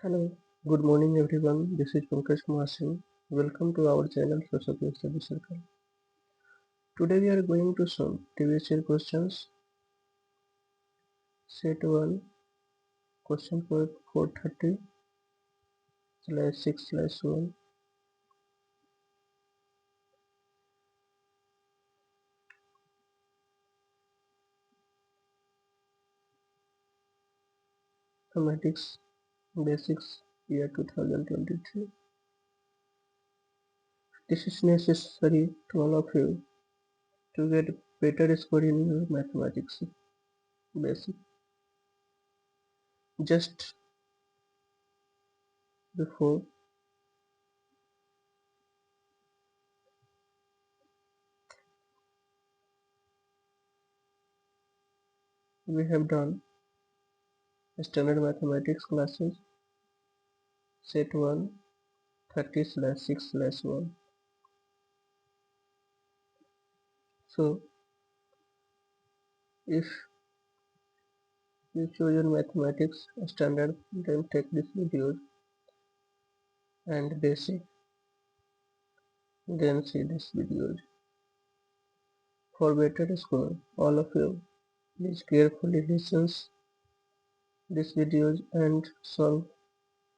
Hello, good morning everyone. This is Pankaj Kumar Singh. Welcome to our channel Saraswati Study Circle. Today we are going to solve previous year questions. Set 1, question code 430/6/1. Mathematics Basics year 2023. This is necessary to all of you to get better score in your mathematics basic. Just before we have done standard mathematics classes set 1 30/6/1. So if you choose your mathematics standard, then take this video and basic, then see this video. For better score, all of you please carefully listen these videos and solve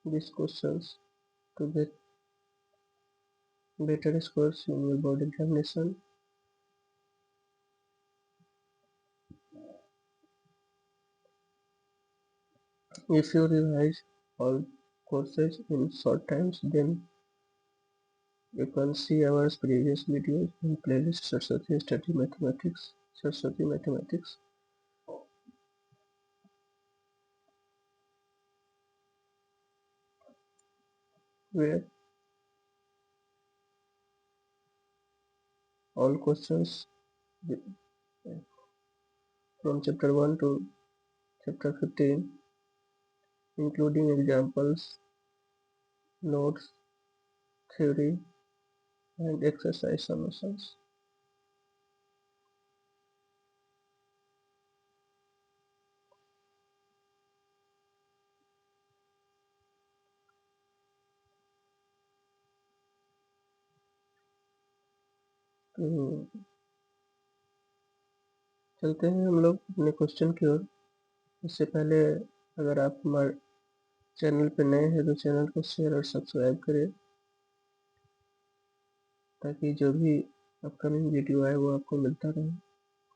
these questions to get better scores in your board examination. If you revise all courses in short times, then you can see our previous videos in playlist Saraswati Study Mathematics, Saraswati Mathematics, where all questions from chapter 1 to chapter 15, including examples, notes, theory, and exercise solutions. तो चलते हैं हम लोग अपने question की ओर। इससे पहले अगर आप हमारे चैनल पर नए हैं तो चैनल को शेयर और सब्सक्राइब करें, ताकि जो भी अपकमिंग वीडियो आए वो आपको मिलता रहे,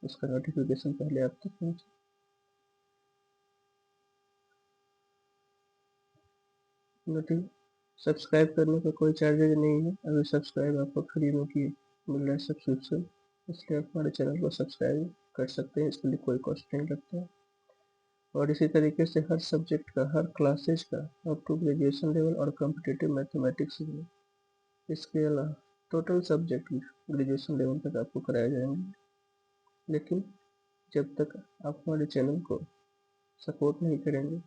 उसका नोटिफिकेशन पहले आप तक पहुँचे। सब्सक्राइब करने का कोई चार्जेज नहीं है, अभी सब्सक्राइब आपको फ्री में की मिल रहा है सब्सक्रिप्शन, इसलिए आप हमारे चैनल को सब्सक्राइब कर सकते हैं, इसके लिए कोई कॉस्ट नहीं लगता है। और इसी तरीके से हर सब्जेक्ट का, हर क्लासेज का अप टू ग्रेजुएशन लेवल और कॉम्पिटिटिव मैथमेटिक्स में, इसके अलावा टोटल सब्जेक्ट ग्रेजुएशन लेवल तक आपको कराए जाएंगे। लेकिन जब तक आप हमारे चैनल को सपोर्ट नहीं करेंगे,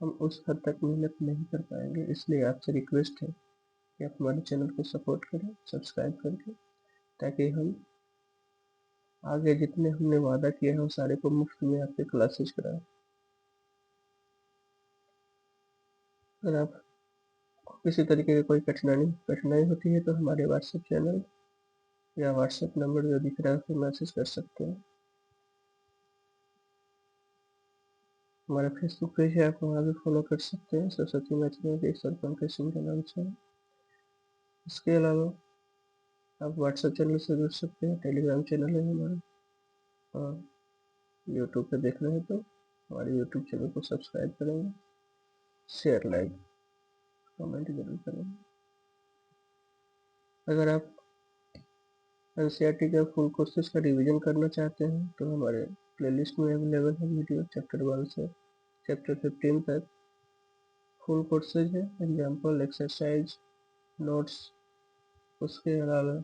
हम उस हद तक मेहनत नहीं कर पाएंगे। इसलिए आपसे रिक्वेस्ट है कि आप हमारे चैनल को सपोर्ट करें सब्सक्राइब करके, ताकि हम आगे जितने हमने वादा किया है वो सारे को मुफ्त में आपके क्लासेज कराएं। अगर आप किसी तरीके की कोई कठिनाई होती है तो हमारे व्हाट्सएप चैनल या व्हाट्सएप नंबर जो दिख रहा है उस पर मैसेज कर सकते हैं। हमारा फेसबुक पेज है, आप वहाँ भी फॉलो कर सकते हैं, सरस्वती मैथमेटिक्स और पंकज सिंह के नाम से। इसके अलावा आप व्हाट्सएप चैनल से जुड़ सकते हैं, टेलीग्राम चैनल है हमारा, और यूट्यूब पे देख रहे हैं तो हमारे यूट्यूब चैनल को सब्सक्राइब करेंगे, शेयर लाइक कमेंट जरूर करेंगे। अगर आप एनसीईआरटी के फुल कोर्सेज का रिवीजन करना चाहते हैं तो हमारे प्लेलिस्ट में अवेलेबल है वीडियो, चैप्टर 1 से चैप्टर 15 तक फुल कोर्सेज है, एग्जाम्पल, एक्सरसाइज, नोट्स। उसके अलावा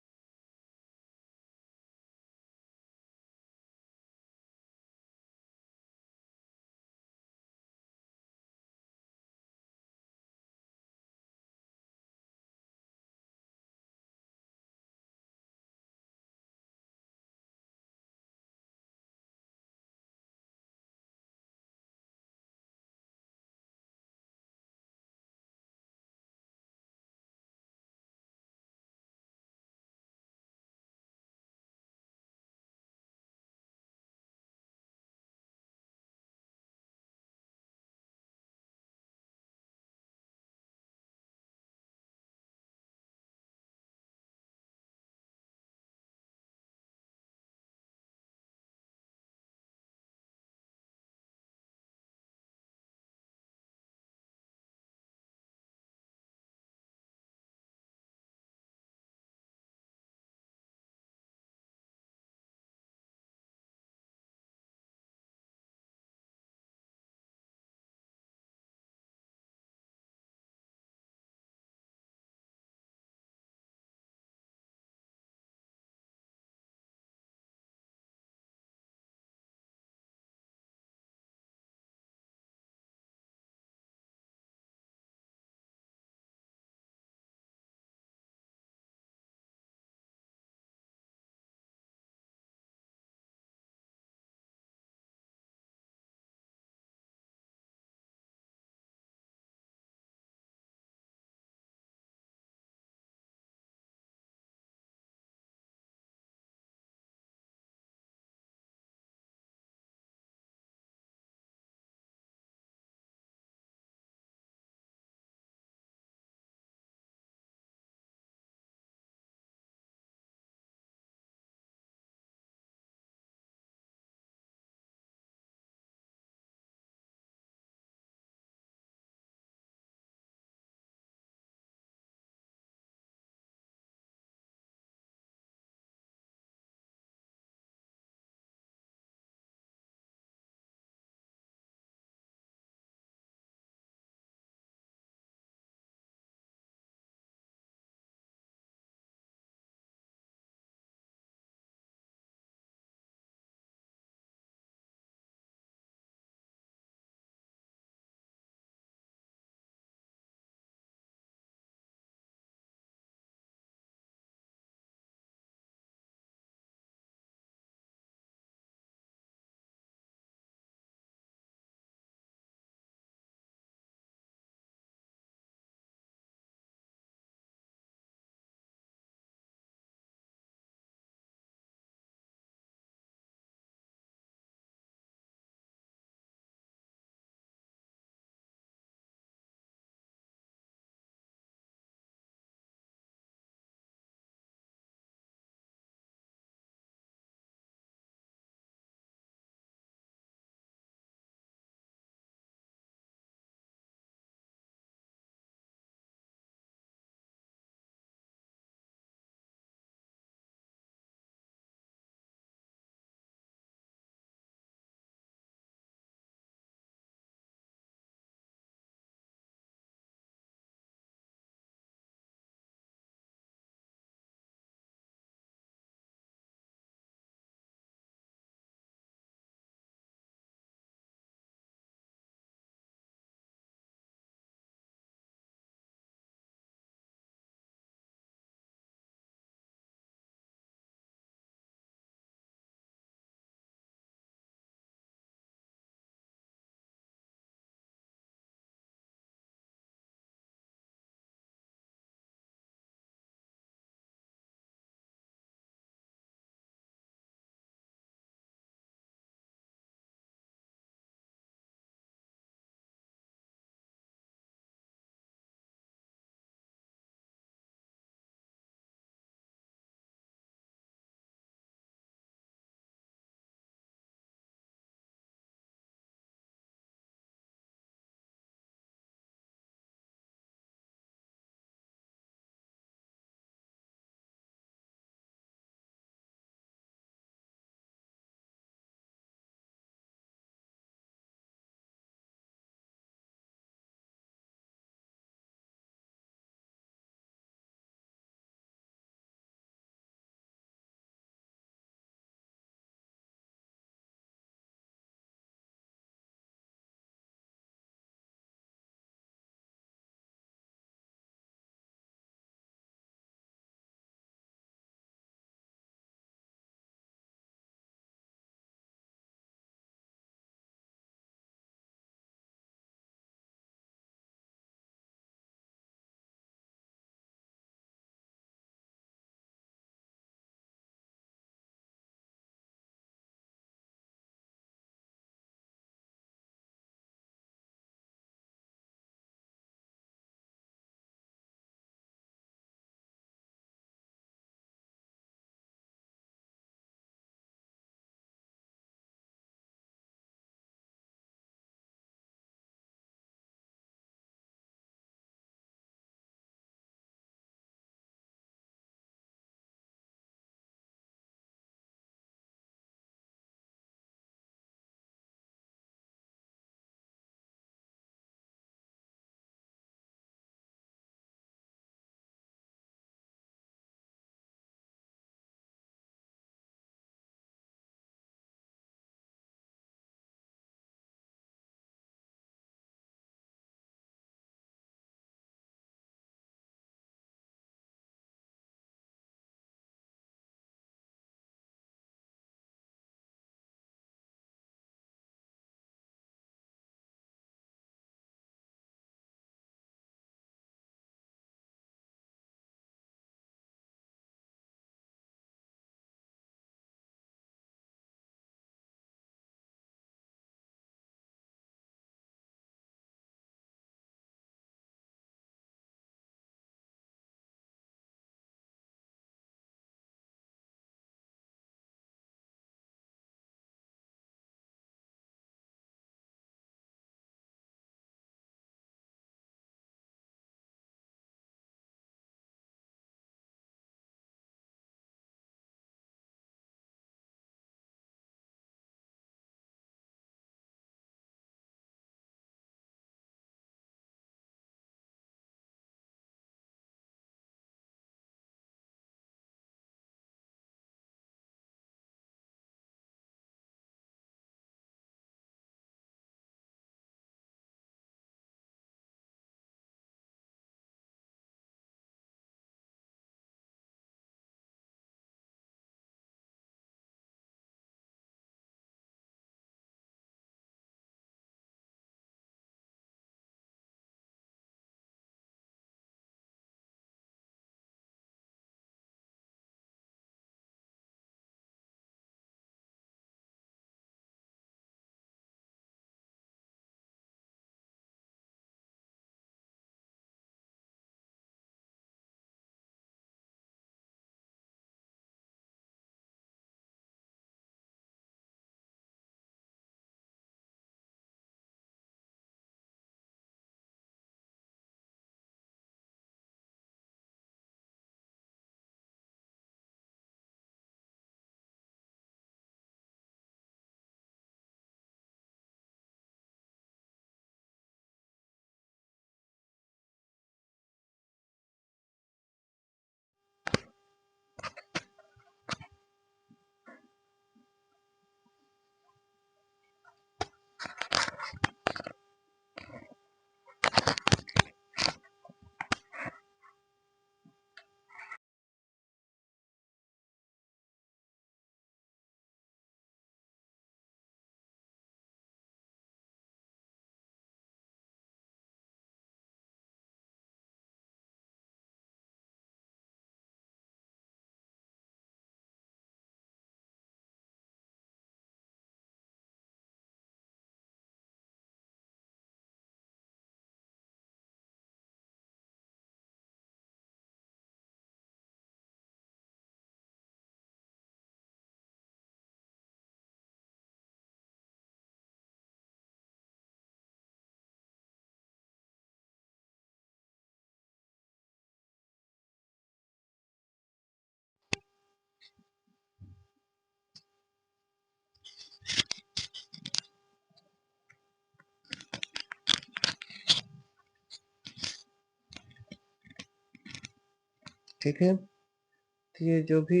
ठीक है, तो ये जो भी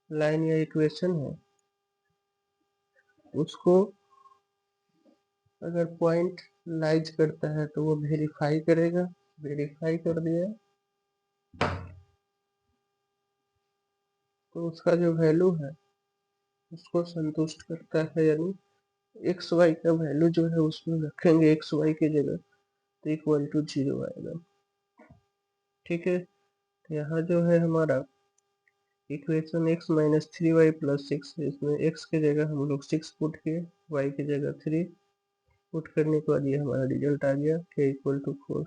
लाइन या इक्वेशन है उसको अगर पॉइंट लाइज करता है तो वो वेरीफाई करेगा, वेरीफाई कर दिया तो उसका जो वैल्यू है उसको संतुष्ट करता है, यानी एक्स वाई का वैल्यू जो है उसमें रखेंगे एक्स वाई की जगह तो इक्वल टू 0 आएगा। ठीक है, तो यहाँ जो है हमारा equation x minus 3y plus 6 है, इसमें x की जगह हम लोग 6 पुट किए, y की जगह 3 पुट करने के बाद ये हमारा रिजल्ट आ गया k इक्वल टू 4,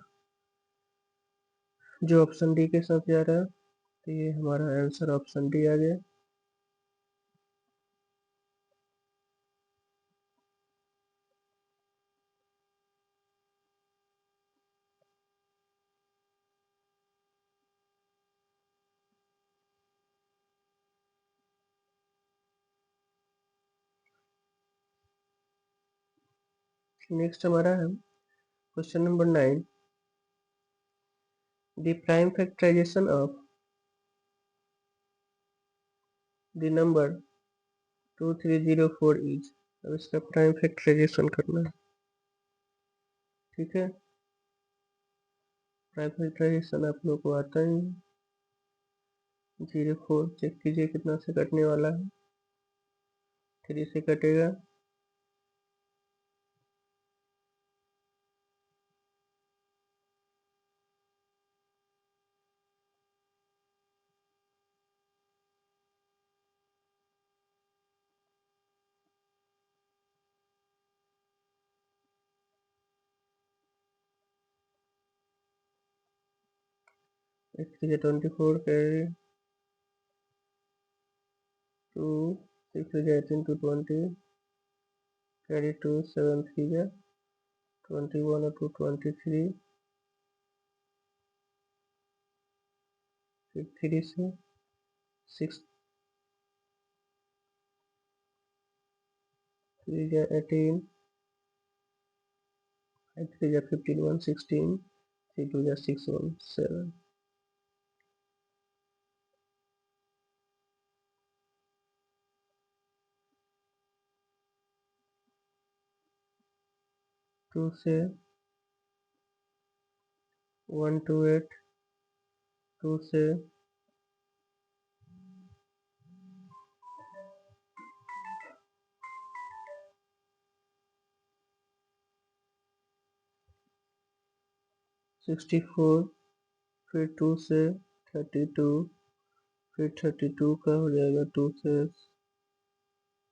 जो ऑप्शन डी के साथ जा रहा है, तो ये हमारा आंसर ऑप्शन डी आ गया। नेक्स्ट हमारा है question number 9, the prime factorization of the number 2304 is. अब इसका प्राइम फैक्टराइजेशन करना है। ठीक है, प्राइम फैक्टराइजेशन आप लोग को आता ही है। 04 चेक कीजिए कितना से कटने वाला है, 3 से कटेगा, एक 24 कैरी 2 6 18 to 20 carry 2 7 3 जा 21 to 23 फिर 3 से 6 3 जा 18 5 3 जा 15 1 16 3 2 जा 6 1 7 2 से 1 to 8 2 से 64 फिर 2 से 32 फिर 32 का हो जाएगा 2 से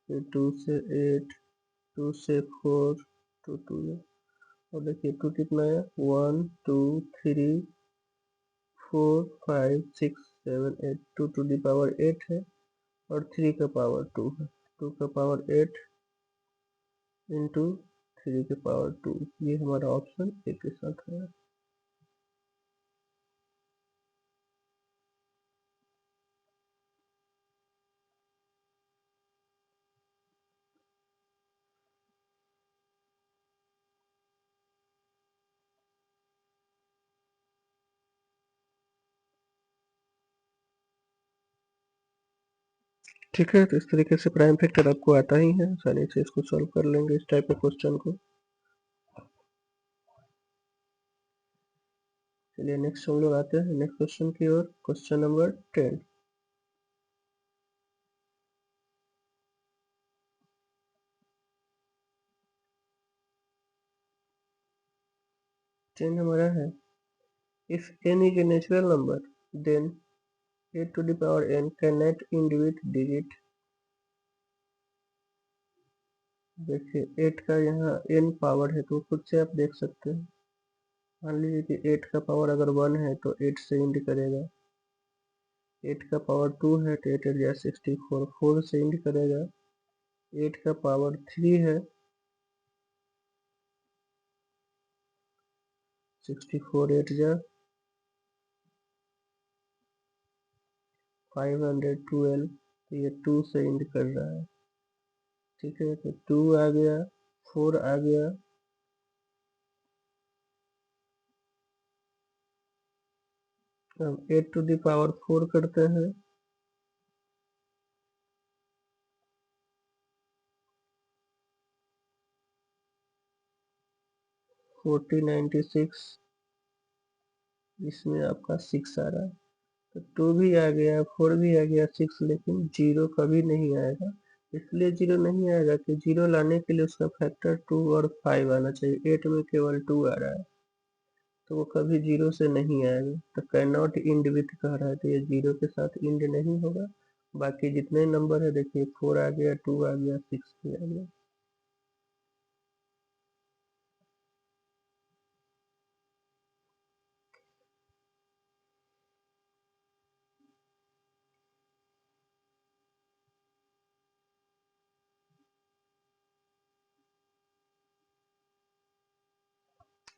फिर 2 से 8 2 से 4 2 2 और देखिए 2 कितना है 1 2 3 4 5 6 7 8 2 टू दी पावर 8 है और 3 का पावर 2 है, 2 का पावर 8 इंटू 3 के पावर 2, ये हमारा ऑप्शन ए के साथ है। ठीक है, तो इस तरीके से प्राइम फैक्टर आपको आता ही है, आसानी से इसको सॉल्व कर लेंगे इस टाइप के क्वेश्चन को। चलिए नेक्स्ट हम लोग आते हैं नेक्स्ट क्वेश्चन की ओर, क्वेश्चन नंबर 10। हमारा है if n is a natural number then 8 to the power n cannot individuate digit। देखिए 8 का यहाँ n पावर है तो खुद से आप देख सकते हैं, मान लीजिए कि 8 का पावर अगर 1 है तो 8 से इंड करेगा, 8 का पावर 2 है तो 8 8 64 4 से इंड करेगा, 8 का पावर 3 है 64 8 जा 512, तो ये 2 से इंड कर रहा है। ठीक है, तो 2 आ गया 4 आ गया । । । । । । । । । । । । । । । । । । । । । । । । । । । । । । । । । । । । । । । । । । । । । । । । । । । । । । अब 8⁴ करते हैं, 4096, इसमें आपका 6 आ रहा है, तो 2 भी आ गया, 4 भी आ गया, 6, लेकिन 0 कभी नहीं आएगा। इसलिए 0 नहीं आएगा कि 0 लाने के लिए उसका फैक्टर 2 और 5 आना चाहिए। 8 में केवल 2 आ रहा है, तो वो कभी 0 से नहीं आएगा। तो कैन नॉट इंड विथ कह रहा है, तो ये 0 के साथ इंड नहीं होगा। बाकी जितने नंबर है देखिए, 4 आ गया, 2 आ गया, 6 भी आ गया।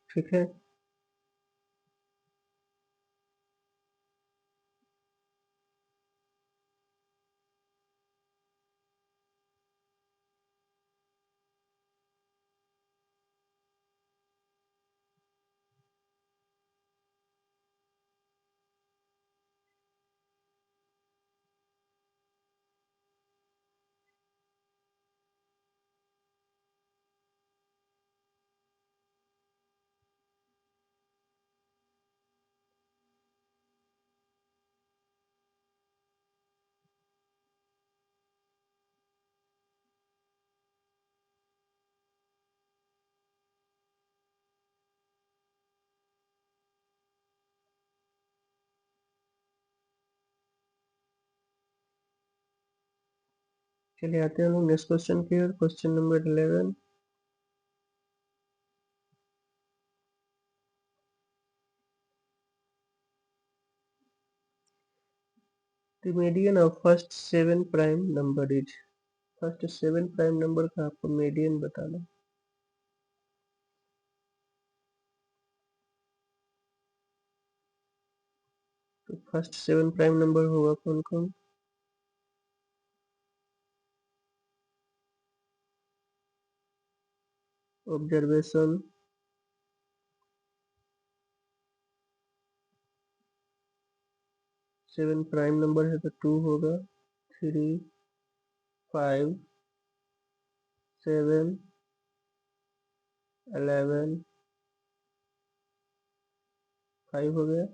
ठीक है, चलिए आते हैं हम लोग नेक्स्ट क्वेश्चन की ओर। Question number 11, the median of first 7 prime number is. First 7 prime number का आपको मीडियन बताना। तो फर्स्ट 7 प्राइम नंबर होगा कौन कौन? ऑब्जर्वेशन, 7 प्राइम नंबर है तो 2 होगा, 3, 5, 7, 11, 5 हो गया।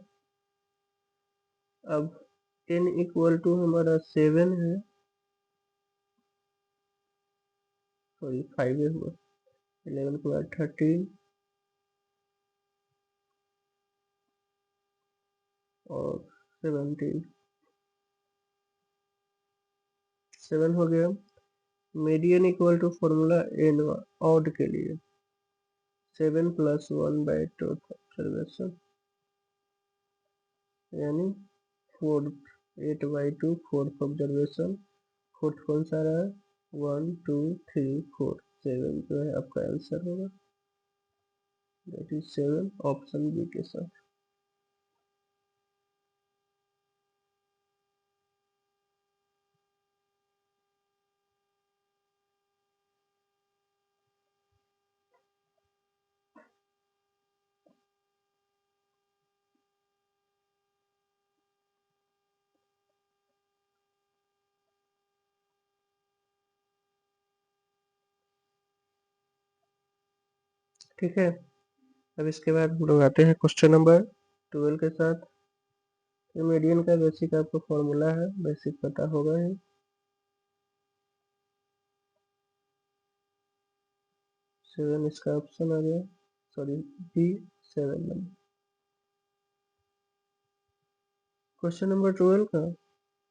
अब n इक्वल टू हमारा 7 है, सॉरी 5 हुआ, 11 के बाद 13 और 17, 7 हो गया। Median equal to formula n odd के लिए 7 + 1/2 ऑब्जर्वेशन, यानी 4, 8/2 4th ऑब्जर्वेशन। फोर्थ कौन सा रहा है? 1, 2, 3, 4, 7 जो है आपका आंसर होगा, दैट इज 7, ऑप्शन बी के साथ। ठीक है, अब इसके बाद हम लोग आते हैं क्वेश्चन नंबर 12 के साथ। मीडियन का बेसिक आपको फॉर्मूला है, बेसिक पता होगा ही। 7 इसका ऑप्शन आ गया, sorry B 7 number. Question number 12 का,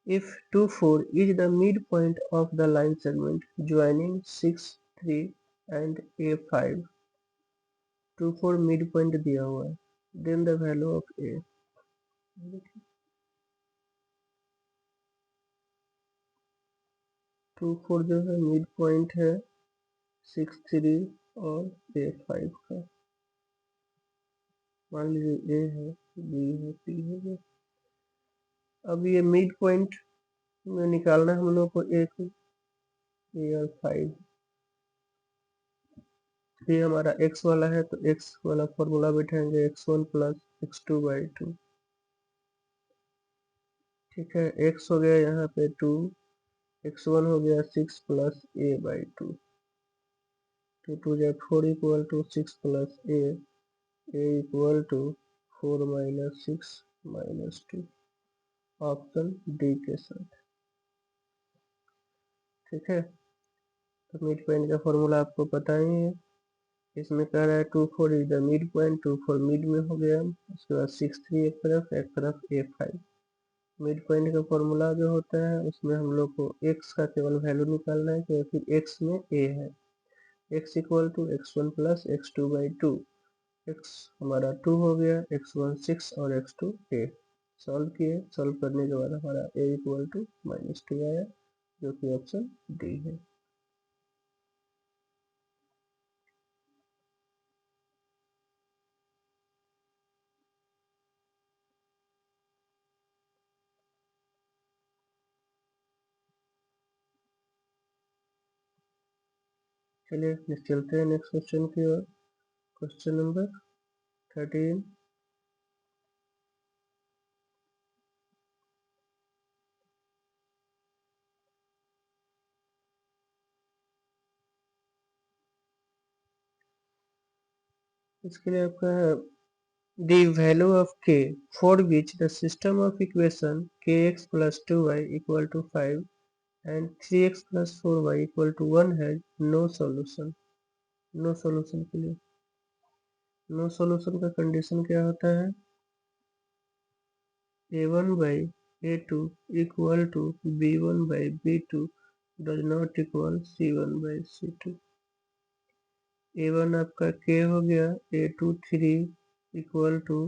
if 2, 4 is the midpoint of the line segment joining 6, 3 and A5, 2, 4 midpoint दिया हुआ है, then the value of A। 2, 4 जो है मिड पॉइंट है 6, 3 और A5 का। मान लीजिए ए है, बी है, सी है। अब ये मिड पॉइंट में निकालना है हम लोग को एक ए और 5। ये हमारा x वाला है तो x वाला फॉर्मूला बैठाएंगे x1 + x2/2। ठीक है, x हो गया यहाँ पे 2, x1 हो गया 6 प्लस a बाई 2, 2 जा 4 equal to 6 plus a equal to 4 minus 6 minus 2, option D के साथ। ठीक है, तो मिड पॉइंट का फॉर्मूला आपको पता ही है। इसमें कह रहा है 2 4 is the mid point, 2 4 mid में हो गया। उसके बाद 6 3 एक तरफ a5। मिड पॉइंट का फॉर्मूला जो होता है उसमें हम लोग को x का केवल वैल्यू निकालना है, क्योंकि x में a है। x equal to x1 plus x2 by 2, x हमारा 2 हो गया, x1 6 और x2 a। सॉल्व किए, सॉल्व करने के बाद हमारा a इक्वल टू -2 आया, जो कि ऑप्शन डी है। चलिए नेक्स्ट चलते हैं नेक्स्ट क्वेश्चन की ओर। Question number 13। इसके लिए आपका है the value of k for which the system of equation kx plus 2y equal to 5 and 3x plus 4y equal to 1 has no solution। No solution के लिए नो सॉल्यूशन का condition क्या होता है, a1 by a2 equal to b1 by b2 does not equal c1 by c2। a1 आपका k हो गया, a2 3 equal to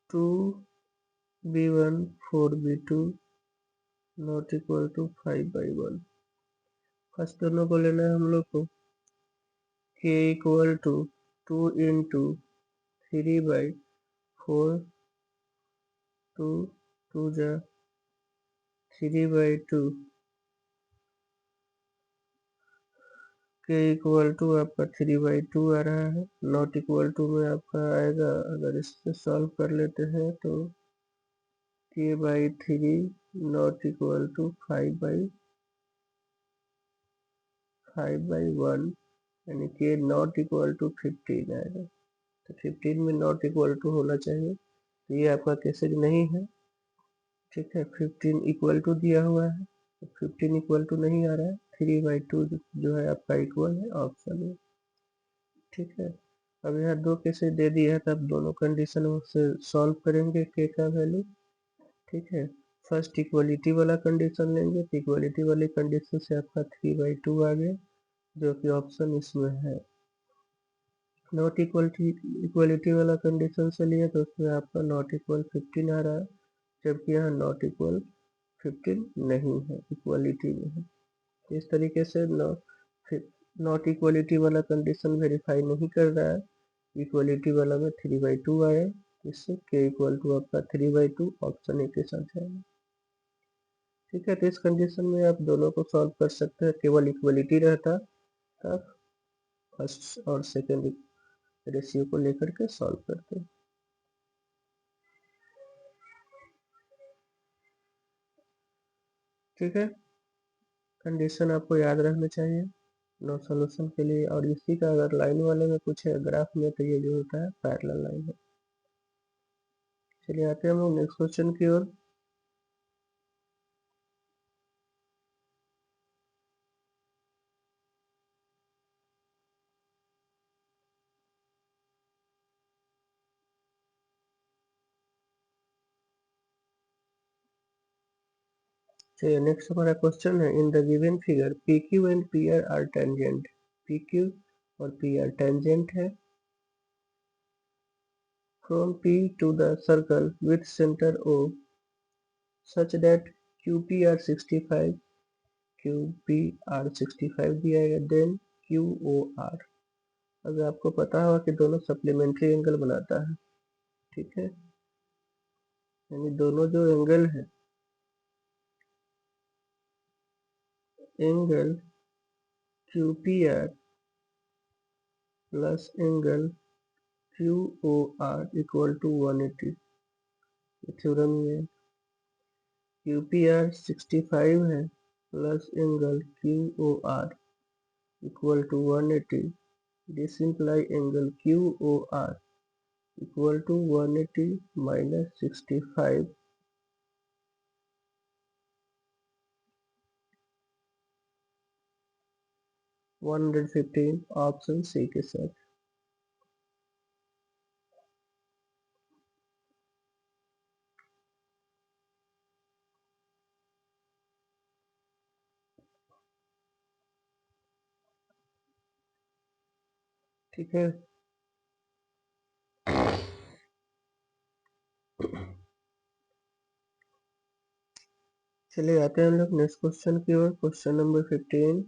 2b1 4b2 not equal to 5/1। First दोनों को लेना है हम लोग को, k इक्वल टू 2 इंटू 3/4, 2 2 जा 3/2, k इक्वल टू आपका 3/2 आ रहा है। नॉट इक्वल टू में आपका आएगा, अगर इससे सॉल्व कर लेते हैं तो k/3 नॉट इक्वल टू 5/1, यानी k नॉट इक्वल टू 15 आएगा। तो 15 में नॉट इक्वल टू होना चाहिए, तो ये आपका केसेज नहीं है। ठीक है, 15 इक्वल टू दिया हुआ है, तो 15 इक्वल टू नहीं आ रहा है, 3/2 जो है आपका इक्वल है ऑप्शन में। ठीक है, अब यहाँ दो केसेज दे दिया है, तो आप दोनों कंडीशन से सॉल्व करेंगे के का वैल्यू। ठीक है, फर्स्ट इक्वलिटी वाला कंडीशन लेंगे, तो इक्वलिटी वाली कंडीशन से आपका 3/2 आ गया, जो कि ऑप्शन इसमें है। नॉट इक्वलिटी वाला कंडीशन से लिए तो उसमें आपका नॉट इक्वल 15 आ रहा है, जबकि यहाँ नॉट इक्वल 15 नहीं है, इक्वलिटी में है। इस तरीके से नॉट इक्वलिटी वाला कंडीशन वेरीफाई नहीं कर रहा है, इक्वलिटी वाला में 3/2 आया, इससे k इक्वल टू आपका 3/2 ऑप्शन ए के साथ जाएगा। ठीक है, तो इस कंडीशन में आप दोनों को सॉल्व कर सकते हैं, केवल इक्वलिटी रहता तब फर्स्ट और सेकेंड रेशियो को लेकर के सॉल्व करते हैं। ठीक है, कंडीशन आपको याद रखना चाहिए नो सॉल्यूशन के लिए, और इसी का अगर लाइन वाले में कुछ है ग्राफ में, तो ये जो होता है पैरेलल लाइन है। चलिए आते हैं हम लोग नेक्स्ट क्वेश्चन की ओर। चलिए नेक्स्ट हमारा क्वेश्चन है, in the given figure P Q and P R tangent. P Q और पी आर टेंजेंट है from P to the circle with centre O such that Q P R 65, Q P R 65 दिया है, then Q O are. अगर आपको पता होगा कि दोनों सप्लीमेंट्री एंगल बनाता है। ठीक है, यानी दोनों जो एंगल है, angle Q P R plus angle Q O R equal to 180, theorem ये QPR 65 है plus angle QOR equal to 180. This imply angle QOR equal to 180 minus 65 115 option C के साथ. ठीक है, चलिए आते हैं हम लोग नेक्स्ट क्वेश्चन की ओर. Question number 15.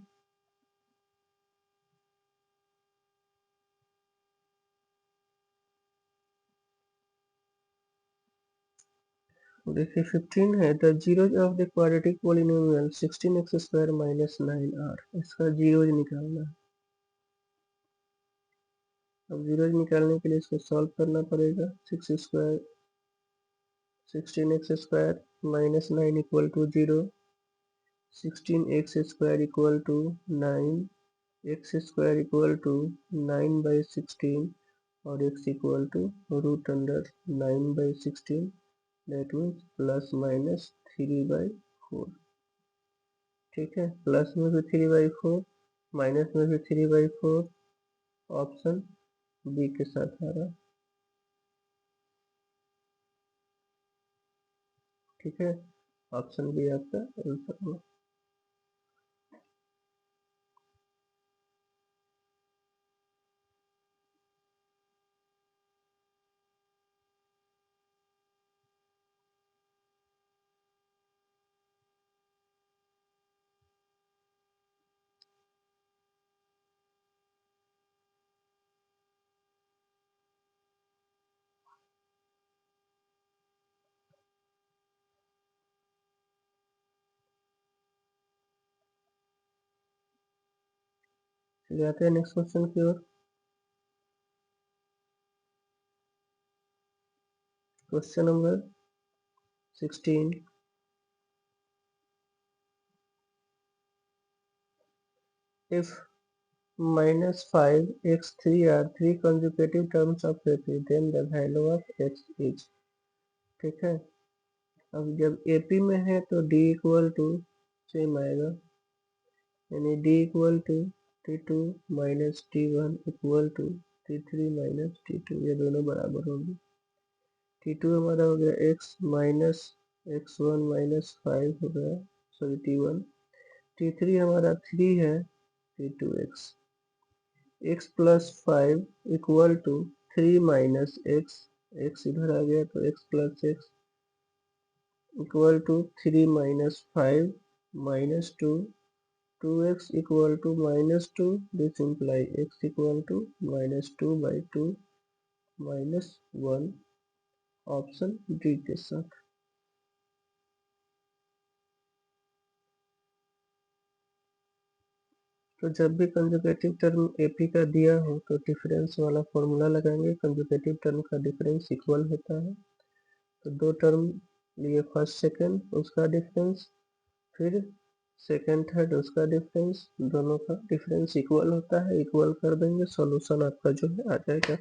देखिए 15 है the zeros of the quadratic polynomial 16x² minus 9r. इसका जीरोज निकालना है. अब जीरोज निकालने के लिए इसको सॉल्व करना पड़ेगा. 16x² minus 9 equal to 0. 16x² equal to 9. x² equal to 9/16 और x equal to root under 9/16. That means plus minus 3/4. ठीक है, प्लस में भी 3/4 माइनस में भी 3/4. ऑप्शन बी के साथ आ रहा है. ठीक है, ऑप्शन बी आपका आंसर होगा. चलिए आते हैं नेक्स्ट क्वेश्चन की ओर. Question number 16. If -5x3 are three consecutive terms of AP, then the value of x is. ठीक है, अब जब AP में है तो D इक्वल टू सेम आएगा, यानी D equal to T2 minus T1 equal to T3 minus T2. ये दोनों बराबर होंगे. T2 हमारा हो गया x माइनस x1 माइनस 5 हो गया, सॉरी T1. T3 हमारा 3 है T2x. x plus 5 equal to 3 minus x. x इधर आ गया तो x plus x equal to 3 minus 5 minus 2. 2x equal to minus 2. This imply x equal to -2/2 -1. Option D के साथ. तो जब भी कंजुगेटिव टर्म AP का दिया हो तो डिफरेंस वाला फॉर्मूला लगाएंगे. कंजुगेटिव टर्म का डिफरेंस इक्वल होता है, तो दो टर्म लिए फर्स्ट सेकंड उसका डिफरेंस, फिर सेकंड थर्ड उसका डिफरेंस, दोनों का डिफरेंस इक्वल होता है. इक्वल कर देंगे, सॉल्यूशन आपका जो है आ जाएगा.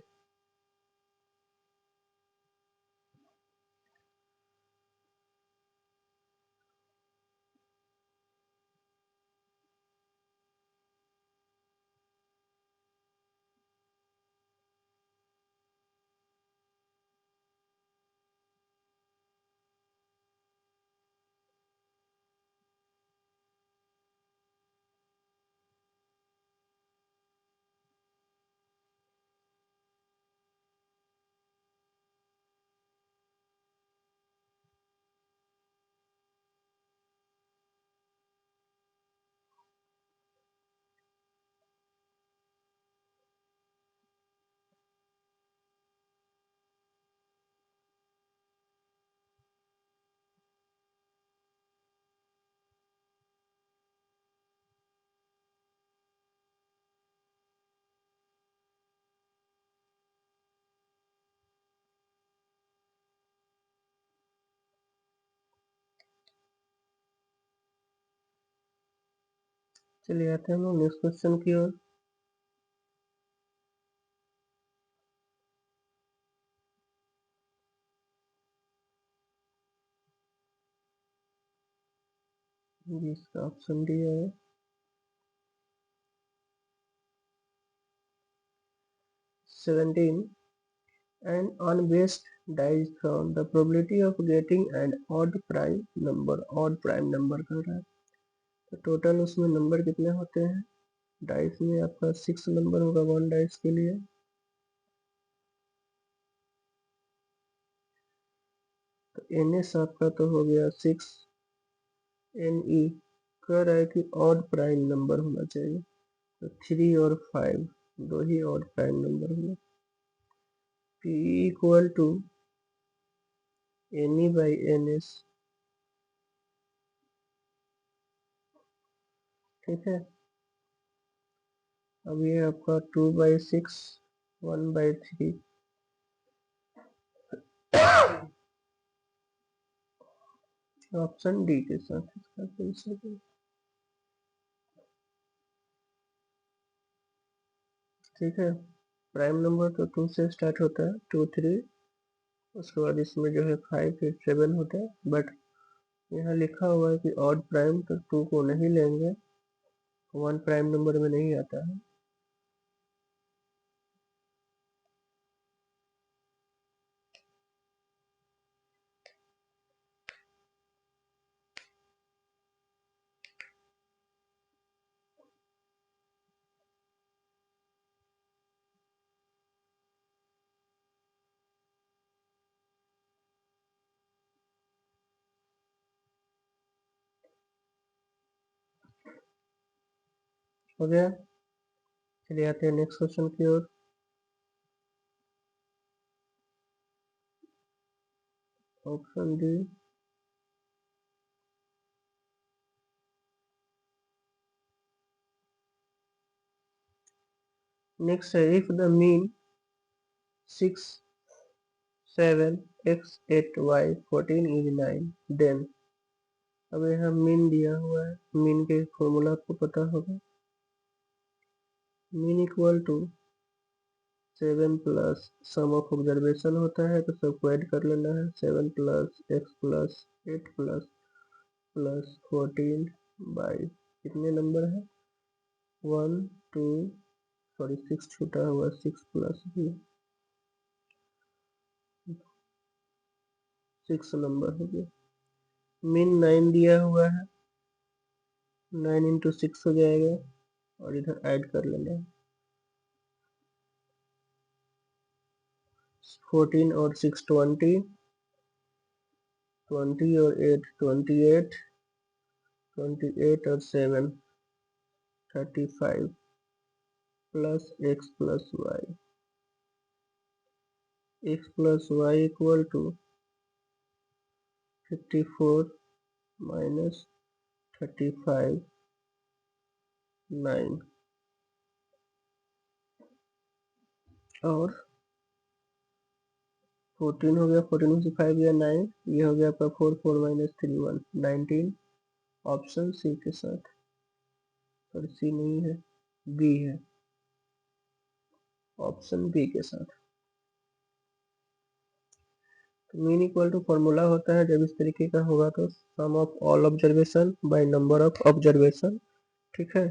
चलिए आते हैं हम लोग नेक्स्ट क्वेश्चन की ओर। इसका ऑप्शन डी है 17 and on based dice from the probability of getting an odd prime number कर रहा है। तो टोटल उसमें नंबर कितने होते हैं डाइस में? आपका 6 नंबर होगा वन डाइस के लिए। तो एन एस आपका तो हो गया 6। एन ई कह रहा है कि ऑड प्राइम नंबर होना चाहिए, तो 3 और 5 दो ही ऑड प्राइम नंबर होंगे। P equal to N E by N S, ठीक है। अब ये आपका 2/6 1/3 ऑप्शन डी के साथ इसका आंसर है। ठीक है, प्राइम नंबर तो 2 से स्टार्ट होता है, 2 3, उसके बाद इसमें जो है 5 फिर 7 होता है। बट यहाँ लिखा हुआ है कि ऑड प्राइम, तो 2 को नहीं लेंगे, 1 प्राइम नंबर में नहीं आता है। हो गया। चलिए आते हैं नेक्स्ट क्वेश्चन की ओर। ऑप्शन डी नेक्स्ट है, if the mean 6 7 x 8 y 14 is 9 then. अब यहाँ मीन दिया हुआ है, मीन के फॉर्मूला आपको पता होगा। Mean equal to 7 plus sum of observation होता है, तो सबको ऐड कर लेना है। 7 plus x plus 8 plus 14 by कितने नंबर है 1 2 सॉरी 6 छूटा हुआ, 6 प्लस भी 6 नंबर हो गया। मीन 9 दिया हुआ है, 9 इंटू 6 हो जाएगा, और इधर ऐड कर लेना है। 14 और 6 20, 20 और 8 28, 28 और 7 35 plus x plus y, x plus y equal to 54 minus 35 9, और 14 हो गया, 14 में से 5 गया 9, ये हो गया आपका 4 4 माइनस 3 1 19। ऑप्शन सी के साथ, और सी नहीं है, बी है, ऑप्शन बी के साथ। तो मीन इक्वल टू फॉर्मूला होता है जब इस तरीके का होगा तो sum of all observation by number of observation, ठीक है।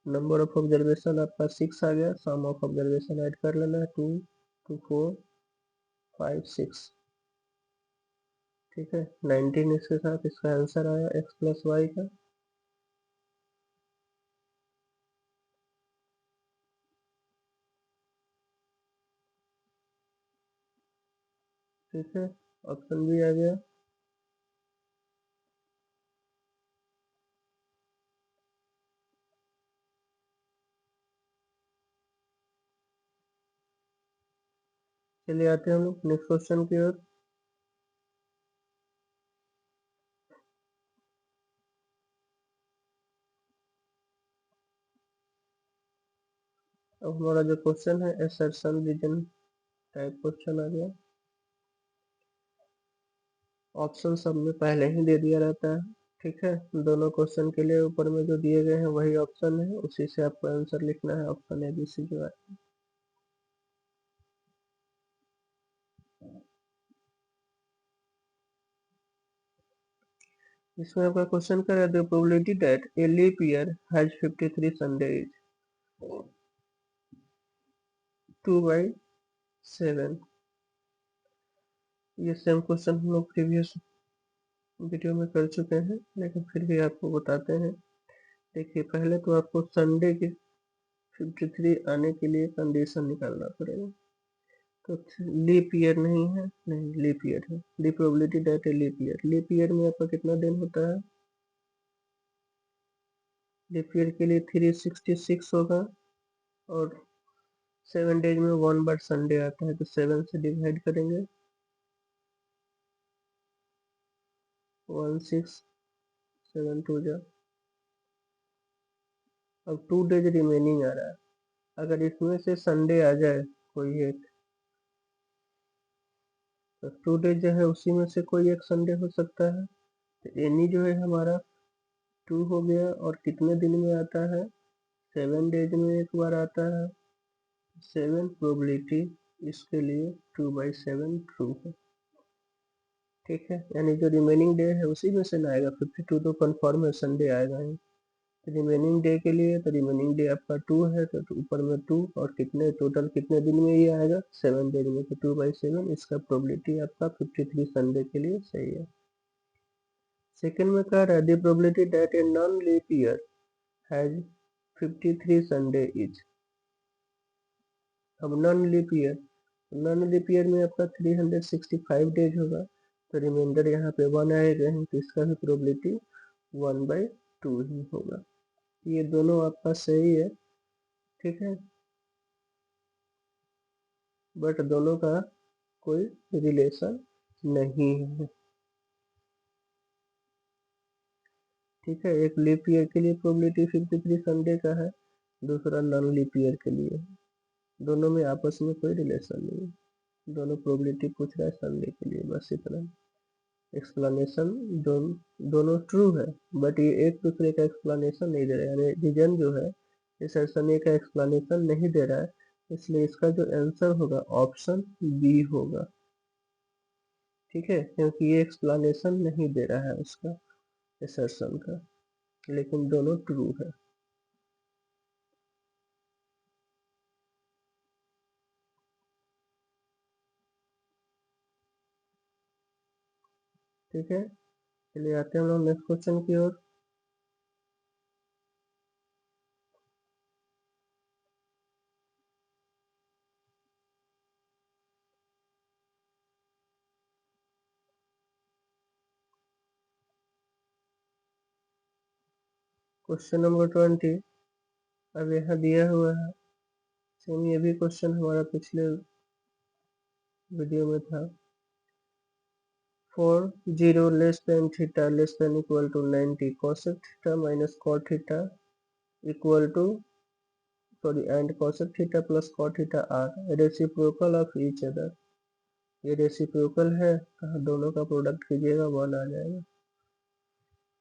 नंबर ऑफ ऑब्जर्वेशन आपका 6 आ गया, सम ऑफ ऑब्जर्वेशन ऐड कर लेना है 2 2 4 5 6, ठीक है। 19 इसके साथ इसका आंसर आया एक्स प्लस वाई का। ठीक है, ऑप्शन भी आ गया। चलिए आते हैं हम लोग नेक्स्ट क्वेश्चन की ओर। अब हमारा जो क्वेश्चन है असर्शन रीजन टाइप क्वेश्चन आ गया। ऑप्शन सब में पहले ही दे दिया रहता है। ठीक है, दोनों क्वेश्चन के लिए ऊपर में जो दिए गए हैं वही ऑप्शन है, उसी से आपको आंसर लिखना है, ऑप्शन ए बी सी जो है। इसमें आपका क्वेश्चन क्या है, the probability that a leap year has 53 Sunday is 2/7। ये सेम क्वेश्चन हम लोग प्रीवियस वीडियो में कर चुके हैं, लेकिन फिर भी आपको बताते हैं। देखिए, पहले तो आपको संडे के 53 आने के लिए कंडीशन निकालना पड़ेगा। तो लीप ईयर नहीं है, नहीं लीप ईयर है, the probability that a leap year. Leap year में आपका कितना दिन होता है? लीप ईयर के लिए 366 होगा, और 7 डेज में 1 बार संडे आता है, तो 7 से डिवाइड करेंगे, 1672 जा। अब 2 डेज रिमेनिंग आ रहा है, अगर इसमें से संडे आ जाए कोई एक, तो 2 डेज जो है उसी में से कोई एक संडे हो सकता है। तो एनी जो है हमारा 2 हो गया, और कितने दिन में आता है? 7 डेज में एक बार आता है। 7 प्रोबेबिलिटी इसके लिए 2/7 ट्रू है। ठीक है, यानी जो रिमेनिंग डे है उसी में से ना आएगा, 52 तो कन्फर्म है संडे आएगा ही। रिमेनिंग डे के लिए तो रिमेनिंग डे आपका 2 है, तो ऊपर में 2, और कितने टोटल कितने दिन में ये आएगा? 7 डेज में, तो 2/7 इसका प्रोबेबिलिटी आपका 53 संडे के लिए सही है। सेकंड में कह रहा है, the probability that a non leap year has 53 Sunday is. अब नॉन लीप ईयर में आपका 365 डेज होगा, तो रिमाइंडर यहाँ पे 1 आएगा, तो इसका भी प्रोबेबिलिटी 1/2 ही होगा। ये दोनों आपका सही है, ठीक है, बट दोनों का कोई रिलेशन नहीं है। ठीक है, एक लीप ईयर के लिए प्रोबेबिलिटी 53 संडे का है, दूसरा नॉन लीप ईयर के लिए है। दोनों में आपस में कोई रिलेशन नहीं है, दोनों प्रोबेबिलिटी पूछ रहा है संडे के लिए, बस इतना। एक्सप्लेनेशन दोनों ट्रू है, बट ये एक दूसरे का एक्सप्लेनेशन नहीं दे रहा है, यानी रीजन जो है इस सेशन ए का एक्सप्लेनेशन नहीं दे रहा है, इसलिए इसका जो आंसर होगा ऑप्शन बी होगा। ठीक है, क्योंकि ये एक्सप्लेनेशन नहीं दे रहा है उसका, इस सेशन का, लेकिन दोनों ट्रू है। ठीक है, चलिए आते हैं हम लोग नेक्स्ट क्वेश्चन की ओर। क्वेश्चन नंबर 20 अब यहाँ दिया हुआ है, सेम ये भी क्वेश्चन हमारा पिछले वीडियो में था। 0 less than theta less than equal to 90 cosec theta minus cot theta equal to sorry and cosec theta plus cot theta are reciprocal of each other. ये रेसिप्रोकल है, कहा दोनों का प्रोडक्ट कीजिएगा 1 आ जाएगा।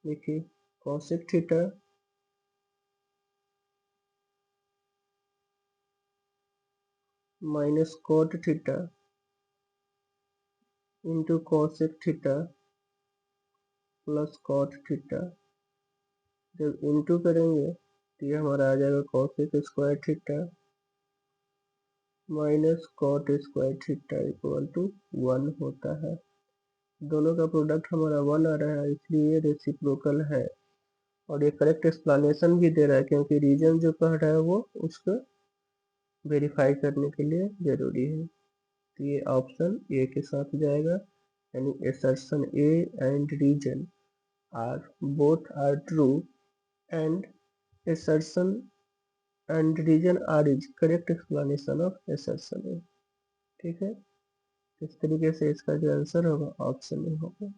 देखिए, cosec theta minus cot theta into cosec theta plus cot theta, जब into करेंगे तो ये हमारा आ जाएगा cosec square theta minus cot square theta equal to 1 होता है। दोनों का प्रोडक्ट हमारा 1 आ रहा है, इसलिए ये रेसिप्रोकल है, और ये करेक्ट एक्सप्लेनेशन भी दे रहा है, क्योंकि रीजन जो कह रहा है वो उसको वेरीफाई करने के लिए जरूरी है। तो ये ऑप्शन ए के साथ जाएगा, यानी assertion A and reason R both are true and assertion and region R is correct explanation of assertion A। ठीक है, इस तरीके से इसका जो आंसर होगा ऑप्शन ए होगा।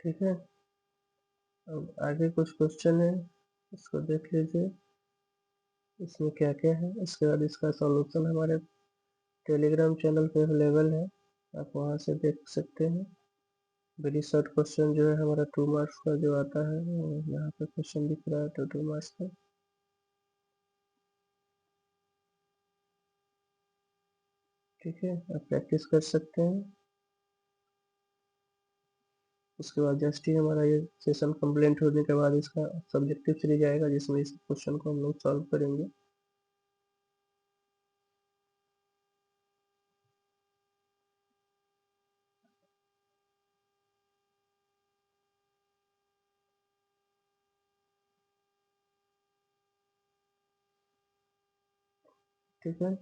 ठीक है, अब आगे कुछ क्वेश्चन है, इसको देख लीजिए इसमें क्या क्या है। इसके बाद इसका सॉल्यूशन हमारे टेलीग्राम चैनल पे अवेलेबल है, आप वहाँ से देख सकते हैं। वेरी शॉर्ट क्वेश्चन जो है हमारा 2 मार्क्स का जो आता है, यहाँ पे क्वेश्चन दिख रहा है तो 2 मार्क्स का। ठीक है, आप प्रैक्टिस कर सकते हैं। उसके बाद जस्ट ही हमारा ये सेशन कंप्लीट होने के बाद इसका सब्जेक्टिव सीरीज आएगा, जिसमें इस क्वेश्चन को हम लोग सॉल्व करेंगे। ठीक है,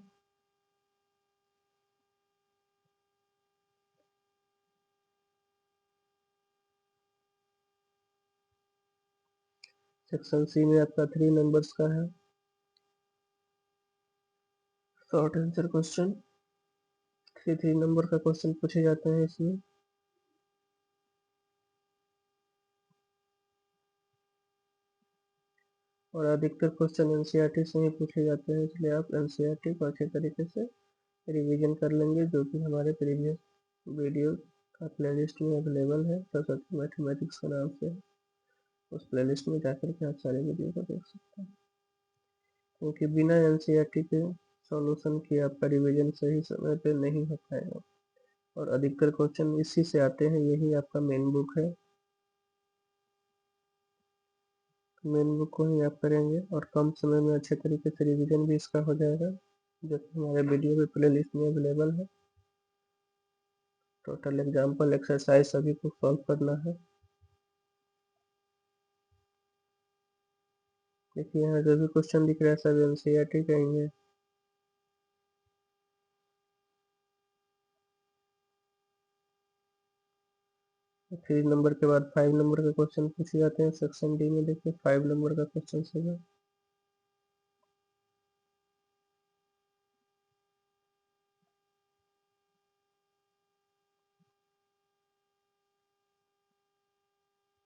सेक्शन सी में आपका 3 नंबर्स का है शॉर्ट आंसर क्वेश्चन। 3 नंबर का क्वेश्चन पूछे जाते हैं इसमें। और अधिकतर क्वेश्चन एनसीईआरटी से ही पूछे जाते हैं, इसलिए आप एनसीईआरटी को अच्छे तरीके से रिवीजन कर लेंगे, जो कि हमारे प्रीवियस वीडियो का प्लेलिस्ट में अवेलेबल है, सरस्वती मैथमेटिक्स के नाम से। उस प्लेलिस्ट में जाकर के आप सारे वीडियो को देख सकते हैं, क्योंकि बिना एनसीईआरटी के सॉल्यूशन किए आपका रिवीजन सही समय पे नहीं हो पाएगा। और अधिकतर क्वेश्चन इसी से आते हैं, यही आपका मेन बुक है। मेन बुक को ही आप करेंगे और कम समय में अच्छे तरीके से रिवीजन भी इसका हो जाएगा, जो कि हमारे वीडियो के प्ले लिस्ट में अवेलेबल है। टोटल एग्जाम्पल एक्सरसाइज सभी को सॉल्व करना है। देखिए यहाँ जो भी क्वेश्चन दिख रहा है सब एनसीईआरटी का ही है। 3 नंबर के बाद 5 नंबर का क्वेश्चन पूछे जाते हैं सेक्शन डी में। देखिए 5 नंबर का क्वेश्चन से है।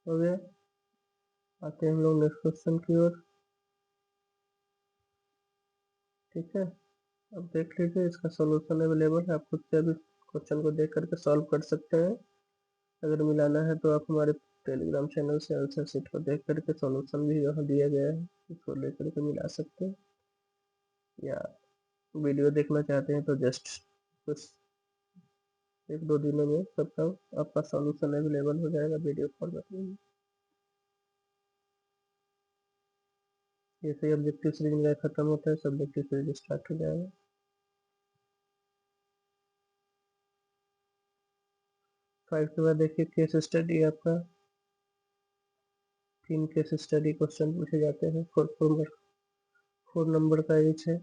हो गया, आते हैं हम लोग नेक्स्ट क्वेश्चन की ओर। ठीक है, अब देख लीजिए इसका सॉल्यूशन अवेलेबल है, आप खुद से अभी क्वेश्चन को देख करके सॉल्व कर सकते हैं। अगर मिलाना है तो आप हमारे टेलीग्राम चैनल से आंसर शीट को देख करके सॉल्यूशन भी यहाँ दिया गया है, उसको लेकर के मिला सकते हैं। या वीडियो देखना चाहते हैं तो जस्ट कुछ 1-2 दिनों में सबका आपका सॉल्यूशन अवेलेबल हो जाएगा वीडियो फॉर्मेट में। जैसे ही ऑब्जेक्टिव सीरीज मेरा खत्म होता है, सब्जेक्टिव सीरीज स्टार्ट हो जाएगा। 5 के बाद देखिए केस स्टडी आपका 3 केस स्टडी क्वेश्चन पूछे जाते हैं, 4 नंबर का ईच है।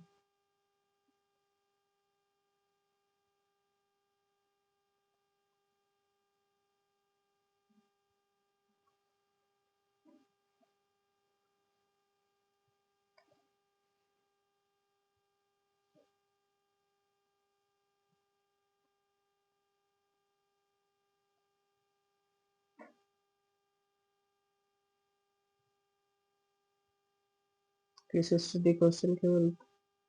केस स्टडी क्वेश्चन केवल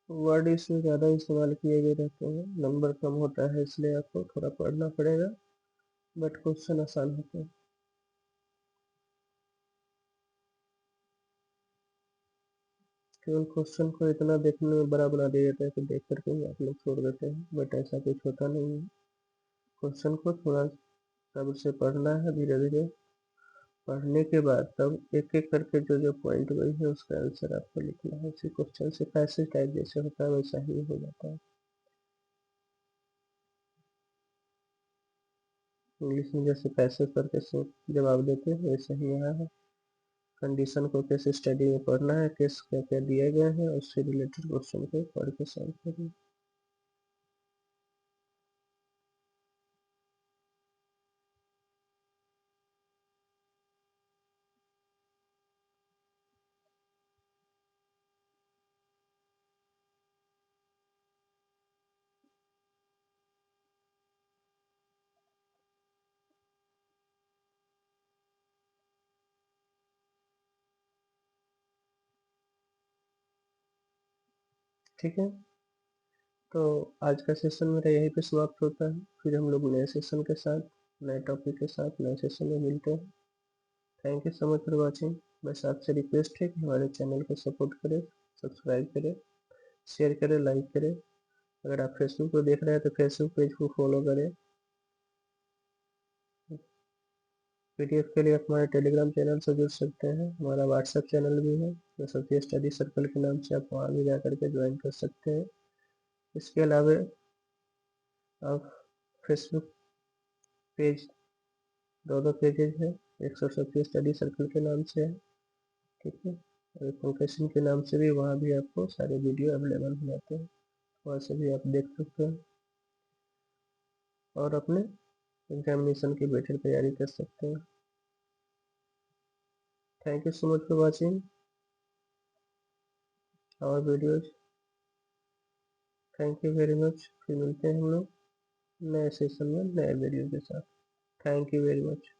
वर्ड इसमें ज़्यादा इस्तेमाल किए गए रहते हैं, नंबर कम होता है इसलिए आपको थोड़ा पढ़ना पड़ेगा, बट क्वेश्चन आसान होते हैं। केवल क्वेश्चन को इतना देखने में बड़ा बना दिया जाता है कि देख करके ही आप लोग छोड़ देते हैं, बट ऐसा कुछ होता नहीं है। क्वेश्चन को थोड़ा सब्र से पढ़ना है, धीरे धीरे पढ़ने के बाद तब एक एक करके जो जो पॉइंट वही है उसका आंसर आपको लिखना है। इसी क्वेश्चन से पैसेज टाइप जैसे होता है वैसा ही हो जाता है। इंग्लिश में जैसे पैसेज करके जवाब देते हैं वैसे ही यहाँ है। कंडीशन को कैसे स्टडी में पढ़ना है, केस क्या क्या दिए गए हैं, उससे रिलेटेड क्वेश्चन को पढ़ के सॉल्व करिए। ठीक है, तो आज का सेशन मेरा यहीं पे समाप्त होता है। फिर हम लोग नए सेशन के साथ, नए टॉपिक के साथ नए सेशन में मिलते हैं। Thank you so much for watching. बस आपसे रिक्वेस्ट है कि हमारे चैनल को सपोर्ट करें, सब्सक्राइब करें, शेयर करें, लाइक करें। अगर आप फेसबुक पर देख रहे हैं तो फेसबुक पेज को फॉलो करें। पीडीएफ के लिए आप हमारे टेलीग्राम चैनल से जुड़ सकते हैं। हमारा व्हाट्सएप चैनल भी है, जो सत्य स्टडी सर्कल के नाम से, आप वहाँ भी जा करके ज्वाइन कर सकते हैं। इसके अलावा आप फेसबुक पेज, दो पेजेज है, एक सरस्वती स्टडी सर्कल के नाम से है, ठीक है, और एक पंकज सिंह के नाम से भी, वहाँ भी आपको सारे वीडियो अवेलेबल हो जाते हैं, वहाँ से भी आप देख सकते हैं और अपने एग्जामिनेशन की बेहतर तैयारी कर सकते हैं। Thank you so much for watching our videos. Thank you very much. फिर मिलते हैं हम लोग नए सेशन में नए वीडियो के साथ। Thank you very much.